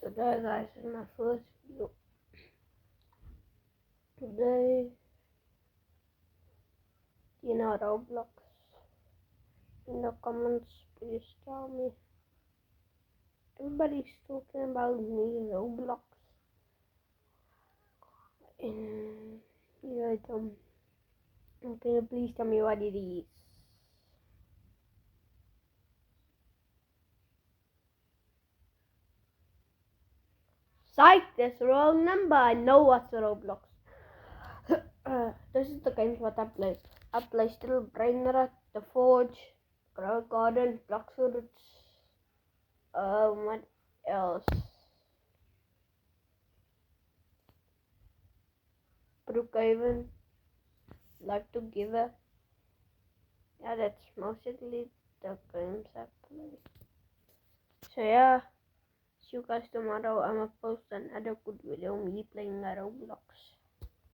Today guys is my first video. Today, Roblox. In the comments, please tell me. Everybody's talking about me Roblox. And can you please tell me what it is? Psych, that's the wrong number. I know what's Roblox. This is the games what I play. I play Still Brainrot, The Forge, Grow Garden, Bloxwoods. What else? Brookhaven, Life Together. Yeah, that's mostly the games I play. So yeah, see you guys tomorrow. I'm gonna post another good video of me playing Roblox.